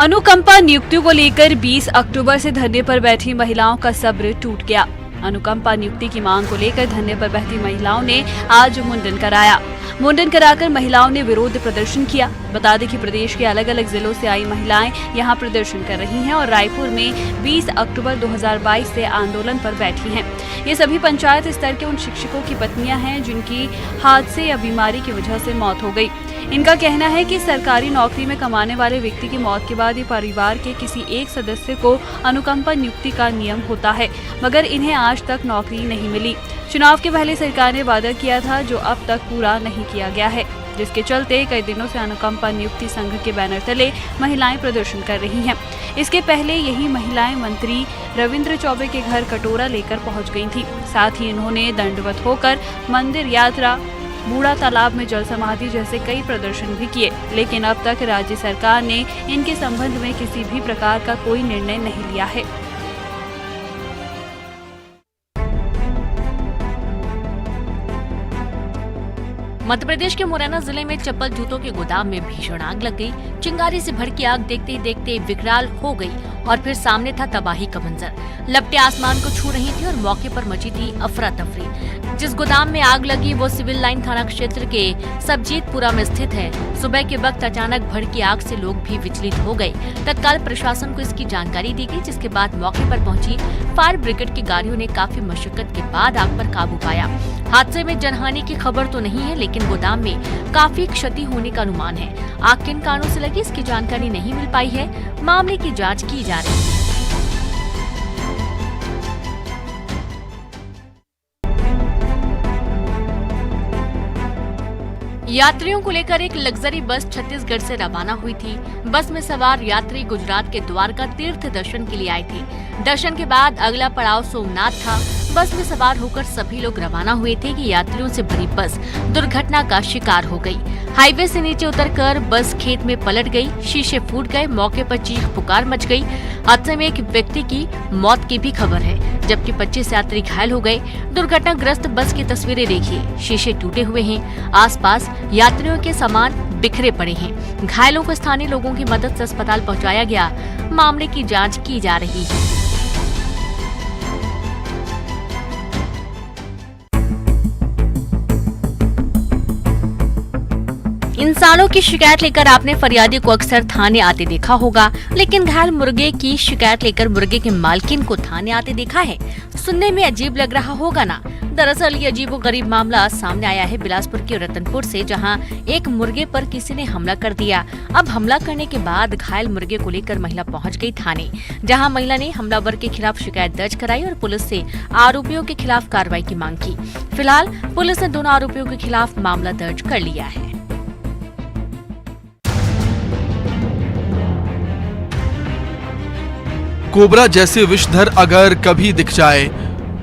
अनुकंपा नियुक्तियों को लेकर 20 अक्टूबर से धरने पर बैठी महिलाओं का सब्र टूट गया। अनुकंपा नियुक्ति की मांग को लेकर धरने पर बैठी महिलाओं ने आज मुंडन कराया। मुंडन कराकर महिलाओं ने विरोध प्रदर्शन किया। बता दें कि प्रदेश के अलग अलग जिलों से आई महिलाएं यहां प्रदर्शन कर रही हैं और रायपुर में 20 अक्टूबर 2022 से आंदोलन पर बैठी हैं। ये सभी पंचायत स्तर के उन शिक्षकों की पत्नियां हैं जिनकी हादसे या बीमारी की वजह से मौत हो गई। इनका कहना है कि सरकारी नौकरी में कमाने वाले व्यक्ति की मौत के बाद ये परिवार के किसी एक सदस्य को अनुकंपा नियुक्ति का नियम होता है, मगर इन्हें आज तक नौकरी नहीं मिली। चुनाव के पहले सरकार ने वादा किया था जो अब तक पूरा नहीं किया गया है, जिसके चलते कई दिनों से अनुकंपा नियुक्ति संघ के बैनर तले महिलाएं प्रदर्शन कर रही हैं। इसके पहले यही महिलाएं मंत्री रविंद्र चौबे के घर कटोरा लेकर पहुंच गई थी। साथ ही इन्होंने दंडवत होकर मंदिर यात्रा, बूढ़ा तालाब में जल समाधि जैसे कई प्रदर्शन भी किए, लेकिन अब तक राज्य सरकार ने इनके संबंध में किसी भी प्रकार का कोई निर्णय नहीं लिया है। मध्य प्रदेश के मुरैना जिले में चप्पल जूतों के गोदाम में भीषण आग लग गई। चिंगारी से भड़की आग देखते ही देखते विकराल हो गई और फिर सामने था तबाही का मंजर। लपटें आसमान को छू रही थी और मौके पर मची थी अफरा तफरी। जिस गोदाम में आग लगी वो सिविल लाइन थाना क्षेत्र के सबजीतपुरा में स्थित है। सुबह के वक्त अचानक भड़की आग से लोग भी विचलित हो गए। तत्काल प्रशासन को इसकी जानकारी दी गई, जिसके बाद मौके पर पहुंची फायर ब्रिगेड की गाड़ियों ने काफी मशक्कत के बाद आग पर काबू पाया। हादसे में जनहानि की खबर तो नहीं है, लेकिन गोदाम में काफी क्षति होने का अनुमान है। आग किन कारणों से लगी इसकी जानकारी नहीं मिल पाई है। मामले की जांच की जा रही है। यात्रियों को लेकर एक लग्जरी बस छत्तीसगढ़ से रवाना हुई थी। बस में सवार यात्री गुजरात के द्वारका तीर्थ दर्शन के लिए आए थे। दर्शन के बाद अगला पड़ाव सोमनाथ था। बस में सवार होकर सभी लोग रवाना हुए थे कि यात्रियों से भरी बस दुर्घटना का शिकार हो गई। हाईवे से नीचे उतरकर बस खेत में पलट गई। शीशे फूट गए। मौके पर चीख पुकार मच गई। हादसे में एक व्यक्ति की मौत की भी खबर है, जबकि 25 यात्री घायल हो गए। दुर्घटनाग्रस्त बस की तस्वीरें देखिए। शीशे टूटे हुए हैं। आसपास यात्रियों के सामान बिखरे पड़े हैं। घायलों को स्थानीय लोगों की मदद से अस्पताल पहुंचाया गया। मामले की जांच की जा रही है। इंसानों की शिकायत लेकर आपने फरियादी को अक्सर थाने आते देखा होगा, लेकिन घायल मुर्गे की शिकायत लेकर मुर्गे के मालकिन को थाने आते देखा है। सुनने में अजीब लग रहा होगा ना। दरअसल ये अजीबोगरीब मामला सामने आया है बिलासपुर के रतनपुर से, जहां एक मुर्गे पर किसी ने हमला कर दिया। अब हमला करने के बाद घायल मुर्गे को लेकर महिला पहुंच गई थाने, जहां महिला ने हमलावर के खिलाफ शिकायत दर्ज कराई और पुलिस से आरोपियों के खिलाफ कार्रवाई की मांग की। फिलहाल पुलिस ने दोनों आरोपियों के खिलाफ मामला दर्ज कर लिया है। कोबरा जैसे विषधर अगर कभी दिख जाए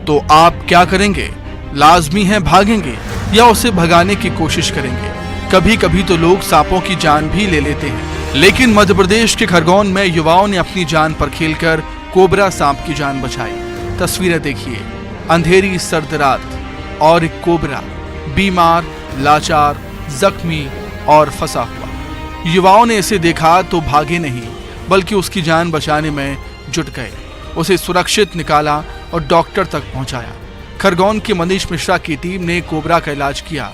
तो आप क्या करेंगे? लाजमी है भागेंगे या उसे भगाने की कोशिश करेंगे? कभी कभी तो लोग सांपों की जान भी ले लेते हैं, लेकिन मध्य प्रदेश के खरगोन में युवाओं ने अपनी जान पर खेलकर कोबरा सांप की जान बचाई। तस्वीरें देखिए। अंधेरी सर्द रात और एक कोबरा बीमार, लाचार, जख्मी और फंसा हुआ। युवाओं ने इसे देखा तो भागे नहीं, बल्कि उसकी जान बचाने में जुट गए। उसे सुरक्षित निकाला और डॉक्टर तक पहुंचाया। खरगोन के मनीष मिश्रा की टीम ने कोबरा का इलाज किया,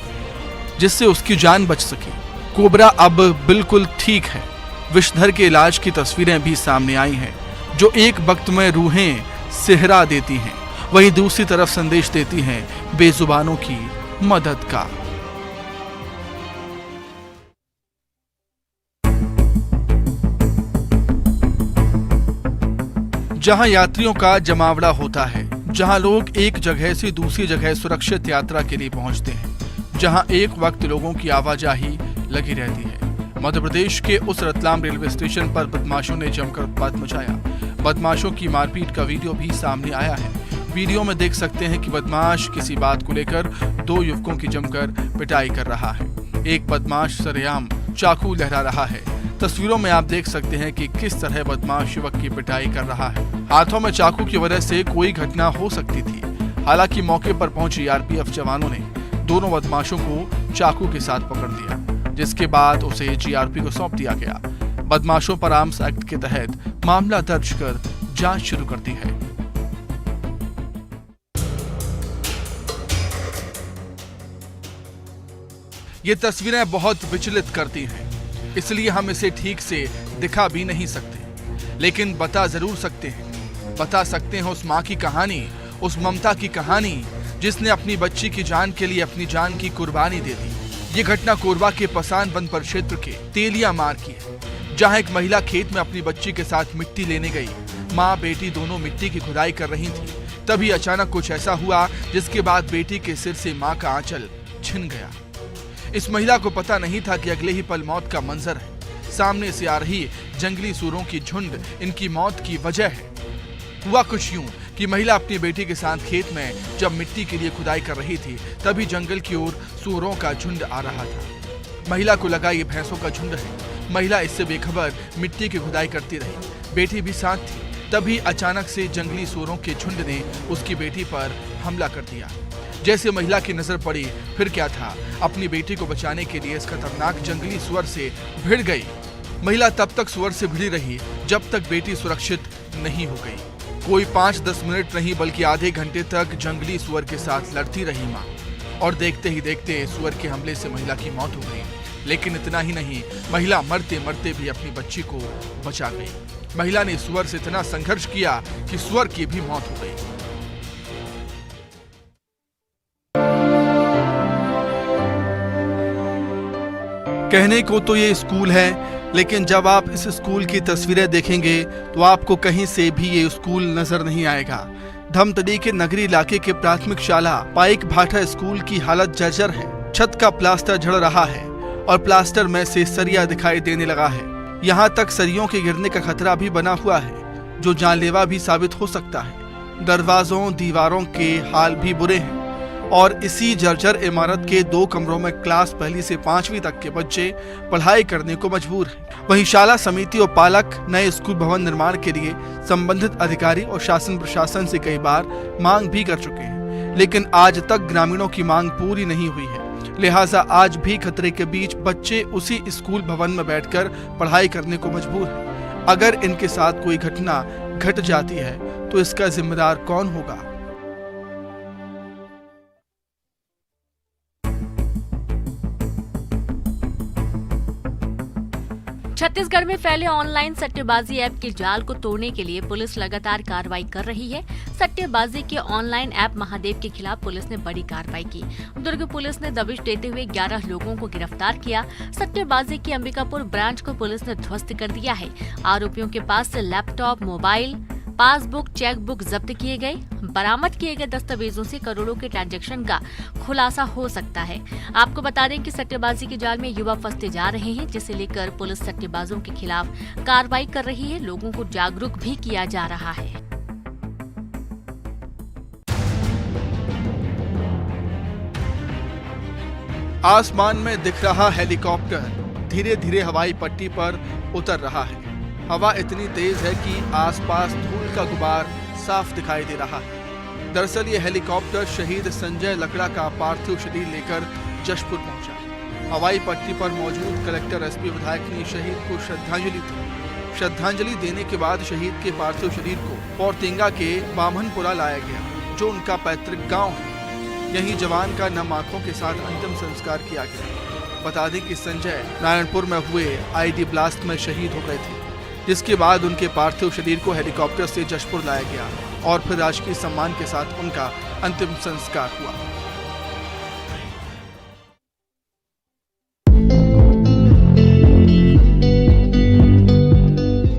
जिससे उसकी जान बच सकी। कोबरा अब बिल्कुल ठीक है। विषधर के इलाज की तस्वीरें भी सामने आई हैं, जो एक वक्त में रूहें सिहरा देती हैं, वहीं दूसरी तरफ संदेश देती हैं बेजुबानों की मदद का। जहां यात्रियों का जमावड़ा होता है, जहां लोग एक जगह से दूसरी जगह सुरक्षित यात्रा के लिए पहुंचते हैं, जहां एक वक्त लोगों की आवाजाही लगी रहती है। मध्य प्रदेश के उस रतलाम रेलवे स्टेशन पर बदमाशों ने जमकर उत्पात मचाया। बदमाशों की मारपीट का वीडियो भी सामने आया है। वीडियो में देख सकते हैं कि बदमाश किसी बात को लेकर दो युवकों की जमकर पिटाई कर रहा है। एक बदमाश सरेआम चाकू लहरा रहा है। तस्वीरों में आप देख सकते हैं कि किस तरह बदमाश युवक की पिटाई कर रहा है। हाथों में चाकू की वजह से कोई घटना हो सकती थी। हालांकि मौके पर पहुंची आरपीएफ जवानों ने दोनों बदमाशों को चाकू के साथ पकड़ लिया, जिसके बाद उसे जीआरपी को सौंप दिया गया। बदमाशों पर आर्म्स एक्ट के तहत मामला दर्ज कर जांच शुरू कर दी है। ये तस्वीरें बहुत विचलित करती हैं, इसलिए हम इसे ठीक से दिखा भी नहीं सकते, लेकिन बता जरूर सकते हैं। बता सकते हैं उस माँ की कहानी, उस ममता की कहानी जिसने अपनी बच्ची की जान के लिए अपनी जान की कुर्बानी दे दी। ये घटना कोरबा के पसान वन परिक्षेत्र के तेलिया मार की है, जहां एक महिला खेत में अपनी बच्ची के साथ मिट्टी लेने गई। माँ बेटी दोनों मिट्टी की खुदाई कर रही थी, तभी अचानक कुछ ऐसा हुआ जिसके बाद बेटी के सिर से माँ का आंचल छिन गया। इस महिला को पता नहीं था कि अगले ही पल मौत का मंजर है। सामने से आ रही जंगली सूरों की झुंड इनकी मौत की वजह है। हुआ कुछ यूं कि महिला अपनी बेटी के साथ खेत में जब मिट्टी के लिए खुदाई कर रही थी, तभी जंगल की ओर सूरों का झुंड आ रहा था। महिला को लगा ये भैंसों का झुंड है। महिला इससे बेखबर मिट्टी की खुदाई करती रही, बेटी भी साथ थी। तभी अचानक से जंगली सूरों के झुंड ने उसकी बेटी पर हमला कर दिया। जैसे महिला की नजर पड़ी, फिर क्या था, अपनी बेटी को बचाने के लिए इस खतरनाक जंगली सुअर से भिड़ गई। महिला तब तक सुअर से भिड़ी रही जब तक बेटी सुरक्षित नहीं हो गई। कोई 5-10 मिनट नहीं बल्कि आधे घंटे तक जंगली सुअर के साथ लड़ती रही माँ, और देखते ही देखते सुअर के हमले से महिला की मौत हो गई। लेकिन इतना ही नहीं, महिला मरते मरते भी अपनी बच्ची को बचा गई। महिला ने सुअर से इतना संघर्ष किया कि सुअर की भी मौत हो गई। कहने को तो ये स्कूल है, लेकिन जब आप इस स्कूल की तस्वीरें देखेंगे तो आपको कहीं से भी ये स्कूल नजर नहीं आएगा। धमतरी के नगरी इलाके के प्राथमिक शाला पाइक भाटा स्कूल की हालत जर्जर है। छत का प्लास्टर झड़ रहा है और प्लास्टर में से सरिया दिखाई देने लगा है। यहाँ तक सरियों के गिरने का खतरा भी बना हुआ है, जो जानलेवा भी साबित हो सकता है। दरवाजों दीवारों के हाल भी बुरे हैं और इसी जर्जर इमारत के 2 कमरों में क्लास 1 से 5वीं तक के बच्चे पढ़ाई करने को मजबूर हैं। वहीं शाला समिति और पालक नए स्कूल भवन निर्माण के लिए संबंधित अधिकारी और शासन प्रशासन से कई बार मांग भी कर चुके हैं, लेकिन आज तक ग्रामीणों की मांग पूरी नहीं हुई है। लिहाजा आज भी खतरे के बीच बच्चे उसी स्कूल भवन में बैठकर पढ़ाई करने को मजबूर हैं। अगर इनके साथ कोई घटना घट जाती है तो इसका जिम्मेदार कौन होगा? छत्तीसगढ़ में फैले ऑनलाइन सट्टेबाजी ऐप के जाल को तोड़ने के लिए पुलिस लगातार कार्रवाई कर रही है। सट्टेबाजी के ऑनलाइन ऐप महादेव के खिलाफ पुलिस ने बड़ी कार्रवाई की। दुर्ग पुलिस ने दबिश देते हुए 11 लोगों को गिरफ्तार किया। सट्टेबाजी की अंबिकापुर ब्रांच को पुलिस ने ध्वस्त कर दिया है। आरोपियों के पास से लैपटॉप, मोबाइल, पासबुक, चेकबुक जब्त किए गए। बरामद किए गए दस्तावेजों से करोड़ों के ट्रांजैक्शन का खुलासा हो सकता है। आपको बता दें कि सट्टेबाजी के जाल में युवा फंसते जा रहे हैं, जिसे लेकर पुलिस सट्टेबाजों के खिलाफ कार्रवाई कर रही है। लोगों को जागरूक भी किया जा रहा है। आसमान में दिख रहा हेलीकॉप्टर धीरे धीरे हवाई पट्टी पर उतर रहा है। हवा इतनी तेज है कि आसपास धूल का गुबार साफ दिखाई दे रहा है। दरअसल ये हेलीकॉप्टर शहीद संजय लकड़ा का पार्थिव शरीर लेकर जशपुर पहुंचा। हवाई पट्टी पर मौजूद कलेक्टर, एसपी, विधायक ने शहीद को श्रद्धांजलि दी। श्रद्धांजलि देने के बाद शहीद के पार्थिव शरीर को पौरतेंगा के बामनपुरा लाया गया, जो उनका पैतृक गांव है। यहीं जवान का नम आंखों के साथ अंतिम संस्कार किया गया। बता दें कि संजय नारायणपुर में हुए आईडी ब्लास्ट में शहीद हो गए थे, जिसके बाद उनके पार्थिव शरीर को हेलीकॉप्टर से जशपुर लाया गया और फिर राजकीय सम्मान के साथ उनका अंतिम संस्कार हुआ।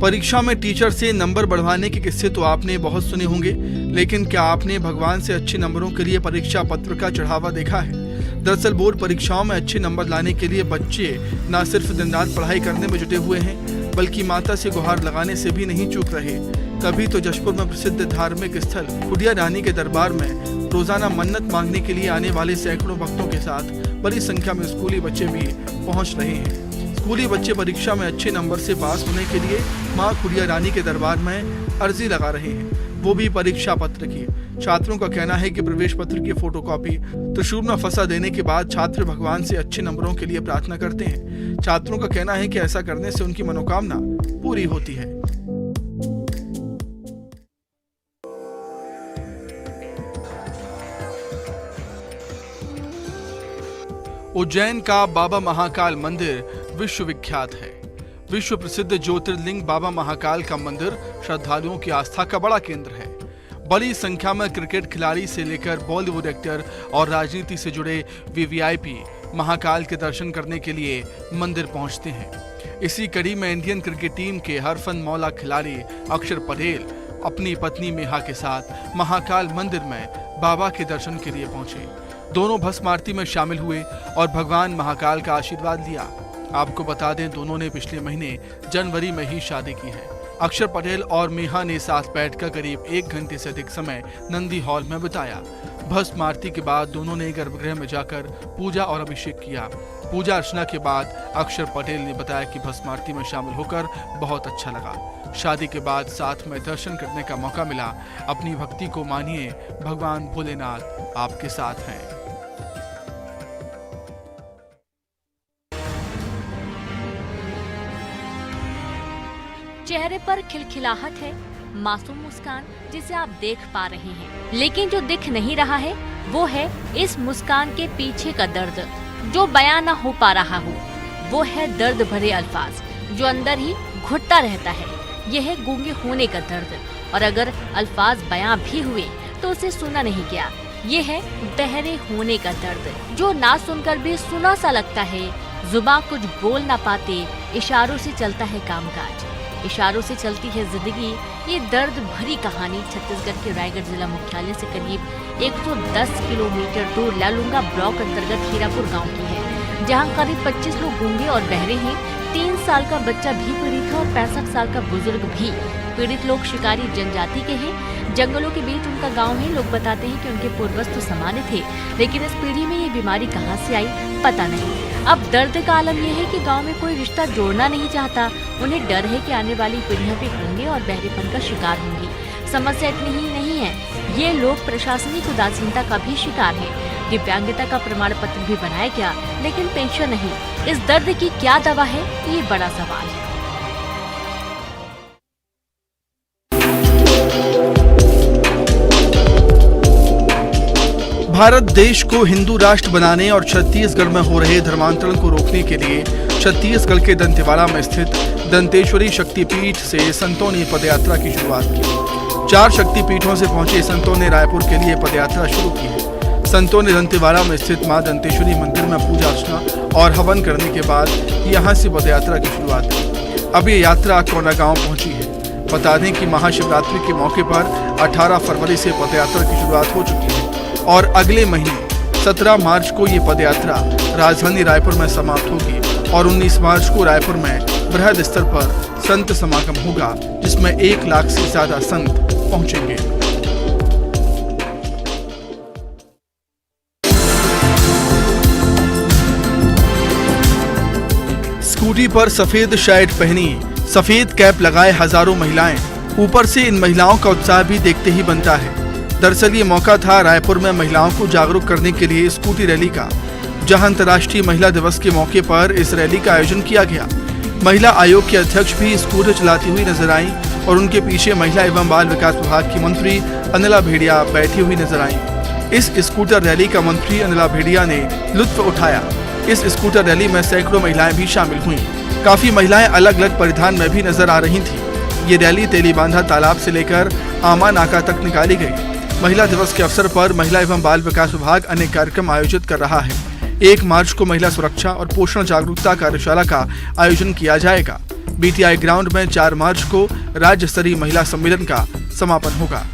परीक्षा में टीचर से नंबर बढ़वाने के किस्से तो आपने बहुत सुने होंगे, लेकिन क्या आपने भगवान से अच्छे नंबरों के लिए परीक्षा पत्र का चढ़ावा देखा है? दरअसल बोर्ड परीक्षाओं में अच्छे नंबर लाने के लिए बच्चे न सिर्फ दिन रात पढ़ाई करने में जुटे हुए हैं, बल्कि माता से गुहार लगाने से भी नहीं चूक रहे। तभी तो जशपुर में प्रसिद्ध धार्मिक स्थल खुडिया रानी के दरबार में रोजाना मन्नत मांगने के लिए आने वाले सैकड़ों भक्तों के साथ बड़ी संख्या में स्कूली बच्चे भी पहुंच रहे हैं। स्कूली बच्चे परीक्षा में अच्छे नंबर से पास होने के लिए मां खुडिया रानी के दरबार में अर्जी लगा रहे हैं। वो भी परीक्षा पत्र की। छात्रों का कहना है कि प्रवेश पत्र की फोटोकॉपी त्रिशूल में फंसा देने के बाद छात्र भगवान से अच्छे नंबरों के लिए प्रार्थना करते हैं। छात्रों का कहना है कि ऐसा करने से उनकी मनोकामना पूरी होती है। उज्जैन का बाबा महाकाल मंदिर विश्व विख्यात है। विश्व प्रसिद्ध ज्योतिर्लिंग बाबा महाकाल का मंदिर श्रद्धालुओं की आस्था का बड़ा केंद्र है। बड़ी संख्या में क्रिकेट खिलाड़ी से लेकर बॉलीवुड एक्टर और राजनीति से जुड़े वीवीआईपी महाकाल के दर्शन करने के लिए मंदिर पहुंचते हैं। इसी कड़ी में इंडियन क्रिकेट टीम के हरफन मौला खिलाड़ी अक्षर पटेल अपनी पत्नी मेहा के साथ महाकाल मंदिर में बाबा के दर्शन के लिए पहुंचे। दोनों भस्म आरती में शामिल हुए और भगवान महाकाल का आशीर्वाद लिया। आपको बता दें, दोनों ने पिछले महीने जनवरी में ही शादी की है। अक्षर पटेल और मेहा ने साथ बैठकर करीब 1 घंटे से अधिक समय नंदी हॉल में बिताया। भस्म आरती के बाद दोनों ने गर्भगृह में जाकर पूजा और अभिषेक किया। पूजा अर्चना के बाद अक्षर पटेल ने बताया कि भस्म आरती में शामिल होकर बहुत अच्छा लगा। शादी के बाद साथ में दर्शन करने का मौका मिला। अपनी भक्ति को मानिए, भगवान भोलेनाथ आपके साथ हैं। चेहरे पर खिलखिलाहट है, मासूम मुस्कान जिसे आप देख पा रहे हैं, लेकिन जो दिख नहीं रहा है वो है इस मुस्कान के पीछे का दर्द जो बयां न हो पा रहा हो। वो है दर्द भरे अल्फाज जो अंदर ही घुटता रहता है। यह है गूंगे होने का दर्द, और अगर अल्फाज बयां भी हुए तो उसे सुना नहीं गया। ये है बहरे होने का दर्द जो ना सुनकर भी सुना सा लगता है। जुबान कुछ बोल ना पाते, इशारों से चलता है कामकाज, इशारों से चलती है जिंदगी। ये दर्द भरी कहानी छत्तीसगढ़ के रायगढ़ जिला मुख्यालय से करीब 110 किलोमीटर दूर लालुंगा ब्लॉक अंतर्गत हीरापुर गांव की है, जहां करीब 25 लोग गूंगे और बहरे हैं। 3 साल का बच्चा भी पीड़ित है और 65 साल का बुजुर्ग भी। पीड़ित लोग शिकारी जनजाति के हैं। जंगलों के बीच उनका गांव है। लोग बताते हैं कि उनके पूर्वज तो सामान्य थे, लेकिन इस पीढ़ी में ये बीमारी कहां से आई पता नहीं। अब दर्द का आलम यह है कि गांव में कोई रिश्ता जोड़ना नहीं चाहता। उन्हें डर है कि आने वाली पीढ़ियां भी गूंगे और बहरेपन का शिकार होंगी। समस्या इतनी ही नहीं है, ये लोग प्रशासनिक उदासीनता का भी शिकार हैं। दिव्यांगता का प्रमाण पत्र भी बनाया गया, लेकिन पेंशन नहीं। इस दर्द की क्या दवा है, ये बड़ा सवाल है। भारत देश को हिंदू राष्ट्र बनाने और छत्तीसगढ़ में हो रहे धर्मांतरण को रोकने के लिए छत्तीसगढ़ के दंतेवाड़ा में स्थित दंतेश्वरी शक्तिपीठ से संतों ने पदयात्रा की शुरुआत की। 4 शक्तिपीठों से पहुंचे संतों ने रायपुर के लिए पदयात्रा शुरू की है। संतों ने दंतेवाड़ा में स्थित मां दंतेश्वरी मंदिर में पूजा अर्चना और हवन करने के बाद यहां से पदयात्रा की शुरुआत की। अब ये यात्रा कोंडागांव पहुंची है। बता दें कि महाशिवरात्रि के मौके पर 18 फरवरी से पदयात्रा की शुरुआत हो चुकी है और अगले महीने 17 मार्च को ये पदयात्रा राजधानी रायपुर में समाप्त होगी और 19 मार्च को रायपुर में बृहद स्तर पर संत समागम होगा, जिसमें 1 लाख से ज्यादा संत पहुंचेंगे। स्कूटी पर सफेद शर्ट पहनी, सफेद कैप लगाए हजारों महिलाएं। ऊपर से इन महिलाओं का उत्साह भी देखते ही बनता है। दरअसल ये मौका था रायपुर में महिलाओं को जागरूक करने के लिए स्कूटी रैली का, जहां अंतर्राष्ट्रीय महिला दिवस के मौके पर इस रैली का आयोजन किया गया। महिला आयोग की अध्यक्ष भी स्कूटर चलाती हुई नजर आई और उनके पीछे महिला एवं बाल विकास विभाग की मंत्री अनिला भेड़िया बैठी हुई नजर आई। इस स्कूटर रैली का मंत्री अनिला भेड़िया ने लुत्फ उठाया। इस स्कूटर रैली में सैकड़ों महिलाएं भी शामिल हुई। काफी महिलाएं अलग अलग परिधान में भी नजर आ रही थी। ये रैली तेलीबांधा तालाब से लेकर आमा नाका तक निकाली गई। महिला दिवस के अवसर पर महिला एवं बाल विकास विभाग अनेक कार्यक्रम आयोजित कर रहा है। 1 मार्च को महिला सुरक्षा और पोषण जागरूकता कार्यशाला का आयोजन किया जाएगा। बीटीआई ग्राउंड में 4 मार्च को राज्य स्तरीय महिला सम्मेलन का समापन होगा।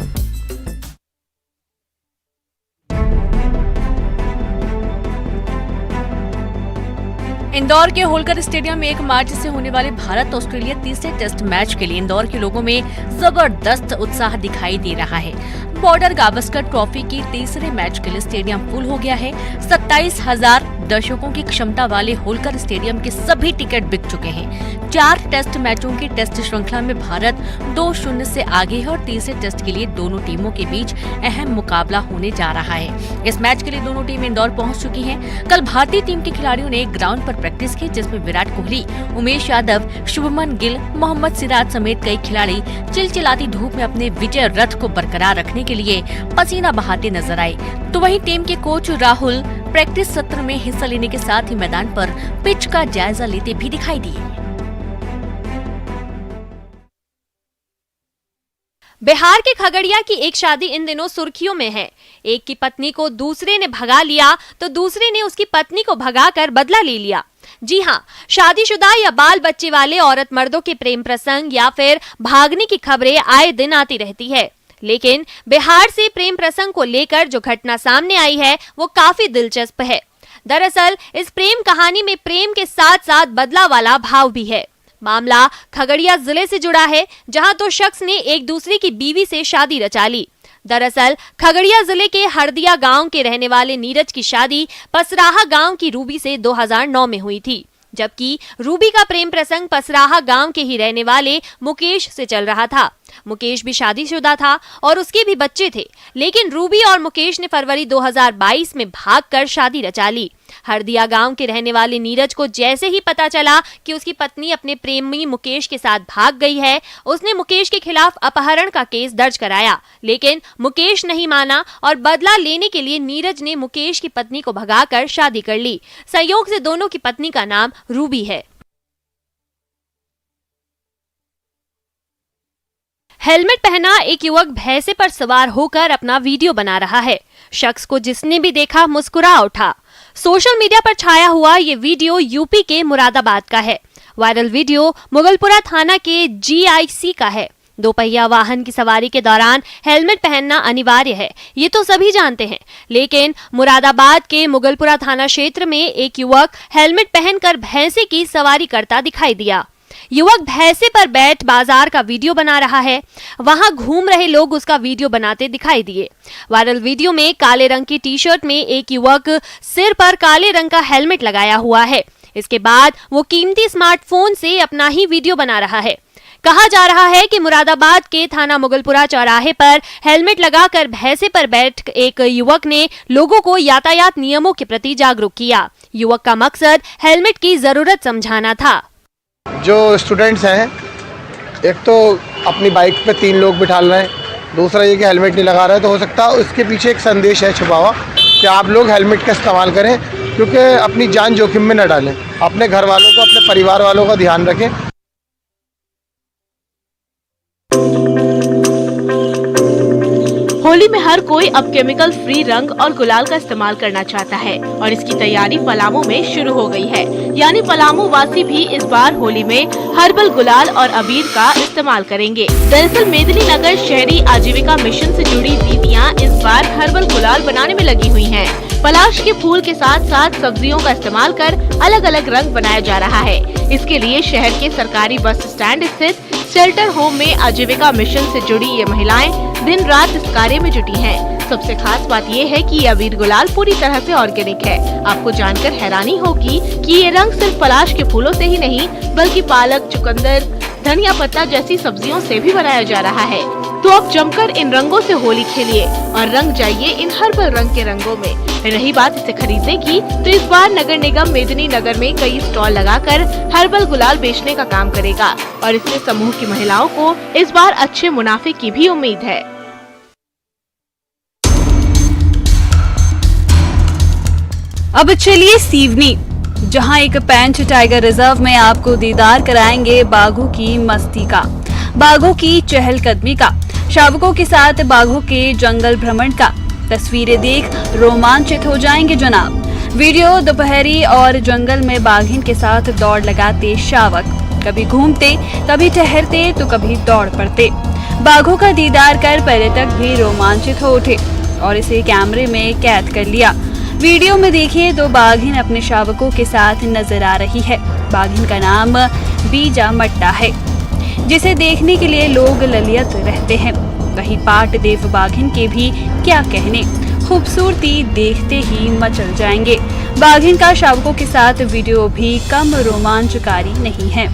इंदौर के होलकर स्टेडियम में 1 मार्च से होने वाले भारत ऑस्ट्रेलिया तीसरे टेस्ट मैच के लिए इंदौर के लोगों में जबरदस्त उत्साह दिखाई दे रहा है। बॉर्डर गावस्कर ट्रॉफी के तीसरे मैच के लिए स्टेडियम फुल हो गया है। 27,000 दर्शकों की क्षमता वाले होलकर स्टेडियम के सभी टिकट बिक चुके हैं। 4 टेस्ट मैचों की टेस्ट श्रृंखला में भारत 2-0 से आगे है और तीसरे टेस्ट के लिए दोनों टीमों के बीच अहम मुकाबला होने जा रहा है। इस मैच के लिए दोनों टीम इंदौर पहुंच चुकी हैं। कल भारतीय टीम के खिलाड़ियों ने ग्राउंड पर प्रैक्टिस की, जिसमें विराट कोहली, उमेश यादव, शुभमन गिल, मोहम्मद सिराज समेत कई खिलाड़ी चिलचिलाती धूप में अपने विजय रथ को बरकरार रखने के लिए पसीना बहाते नजर आए। तो वहीं टीम के कोच राहुल प्रैक्टिस सत्र में हिस्सा लेने के साथ ही मैदान पर पिच का जायजा लेते भी दिखाई दिए। बिहार के खगड़िया की एक शादी इन दिनों सुर्खियों में है। एक की पत्नी को दूसरे ने भगा लिया तो दूसरे ने उसकी पत्नी को भगाकर बदला ले लिया। जी हाँ, शादीशुदा या बाल बच्चे वाले औरत मर्दों के प्रेम प्रसंग या फिर भागने की खबरें आए दिन आती रहती है। लेकिन बिहार से प्रेम प्रसंग को लेकर जो घटना सामने आई है वो काफी दिलचस्प है। दरअसल इस प्रेम कहानी में प्रेम के साथ साथ बदला वाला भाव भी है। मामला खगड़िया जिले से जुड़ा है, जहां 2 शख्स ने एक दूसरे की बीवी से शादी रचा ली। दरअसल खगड़िया जिले के हरदिया गांव के रहने वाले नीरज की शादी पसराहा गांव की रूबी से 2009 में हुई थी, जबकि रूबी का प्रेम प्रसंग पसराहा गांव के ही रहने वाले मुकेश से चल रहा था। मुकेश भी शादीशुदा था और उसके भी बच्चे थे, लेकिन रूबी और मुकेश ने फरवरी 2022 में भागकर शादी रचा ली। हरदिया गांव के रहने वाले नीरज को जैसे ही पता चला कि उसकी पत्नी अपने प्रेमी मुकेश के साथ भाग गई है, उसने मुकेश के खिलाफ अपहरण का केस दर्ज कराया, लेकिन मुकेश नहीं माना और बदला लेने के लिए नीरज ने मुकेश की पत्नी को भगाकर शादी कर ली। संयोग से दोनों की पत्नी का नाम रूबी है। हेलमेट पहना एक युवक भैंसे पर सवार होकर अपना वीडियो बना रहा है। शख्स को जिसने भी देखा मुस्कुरा उठा। सोशल मीडिया पर छाया हुआ ये वीडियो यूपी के मुरादाबाद का है। वायरल वीडियो मुगलपुरा थाना के GIC का है। 2 पहिया वाहन की सवारी के दौरान हेलमेट पहनना अनिवार्य है, ये तो सभी जानते हैं, लेकिन मुरादाबाद के मुगलपुरा थाना क्षेत्र में एक युवक हेलमेट पहनकर भैंसे की सवारी करता दिखाई दिया। युवक भैंसे पर बैठ बाजार का वीडियो बना रहा है। वहां घूम रहे लोग उसका वीडियो बनाते दिखाई दिए। वायरल वीडियो में काले रंग की टी-शर्ट में एक युवक सिर पर काले रंग का हेलमेट लगाया हुआ है। इसके बाद वो कीमती स्मार्टफोन से अपना ही वीडियो बना रहा है। कहा जा रहा है कि मुरादाबाद के थाना मुगलपुरा चौराहे पर हेलमेट लगाकर भैंसे पर बैठ एक युवक ने लोगों को यातायात नियमों के प्रति जागरूक किया। युवक का मकसद हेलमेट की जरूरत समझाना था। जो स्टूडेंट्स हैं, एक तो अपनी बाइक पे 3 लोग बिठा रहे हैं, दूसरा ये कि हेलमेट नहीं लगा रहे, तो हो सकता है उसके पीछे एक संदेश है छुपा हुआ कि आप लोग हेलमेट का इस्तेमाल करें, क्योंकि अपनी जान जोखिम में न डालें, अपने घर वालों को, अपने परिवार वालों का ध्यान रखें। होली में हर कोई अब केमिकल फ्री रंग और गुलाल का इस्तेमाल करना चाहता है और इसकी तैयारी पलामू में शुरू हो गई है। यानी पलामू वासी भी इस बार होली में हर्बल गुलाल और अबीर का इस्तेमाल करेंगे। दरअसल मेदिनीनगर शहरी आजीविका मिशन से जुड़ी दीदियां इस बार हर्बल गुलाल बनाने में लगी हुई हैं। पलाश के फूल के साथ साथ सब्जियों का इस्तेमाल कर अलग अलग रंग बनाया जा रहा है। इसके लिए शहर के सरकारी बस स्टैंड स्थित शेल्टर होम में आजीविका मिशन से जुड़ी ये महिलाएं दिन रात इस कार्य में जुटी हैं। सबसे खास बात ये है कि ये अबीर गुलाल पूरी तरह से ऑर्गेनिक है। आपको जानकर हैरानी होगी कि ये रंग सिर्फ पलाश के फूलों से ही नहीं, बल्कि पालक, चुकंदर, धनिया पत्ता जैसी सब्जियों से भी बनाया जा रहा है। तो अब जमकर इन रंगों से होली खेलिए और रंग जाइए इन हर्बल रंग के रंगों में। रही बात इसे खरीदने की, तो इस बार नगर निगम मेदिनीनगर में कई स्टॉल लगाकर हर्बल गुलाल बेचने का काम करेगा और इसमें समूह की महिलाओं को इस बार अच्छे मुनाफे की भी उम्मीद है। अब चलिए सीवनी, जहां एक पैंच टाइगर रिजर्व में आपको दीदार कराएंगे बाघों की मस्ती का, बाघों की चहलकदमी का, शावकों के साथ बाघों के जंगल भ्रमण का। तस्वीरें देख रोमांचित हो जाएंगे जनाब। वीडियो दोपहरी और जंगल में बाघिन के साथ दौड़ लगाते शावक, कभी घूमते, कभी ठहरते तो कभी दौड़ पड़ते। बाघों का दीदार कर पर्यटक भी रोमांचित हो उठे और इसे कैमरे में कैद कर लिया। वीडियो में देखिए दो बाघिन अपने शावकों के साथ नजर आ रही है। बाघिन का नाम बीजा मट्टा है, जिसे देखने के लिए लोग ललियत रहते हैं। वहीं पाट देव बाघिन के भी क्या कहने, खूबसूरती देखते ही मचल जाएंगे। बाघिन का शावकों के साथ वीडियो भी कम रोमांचकारी नहीं है।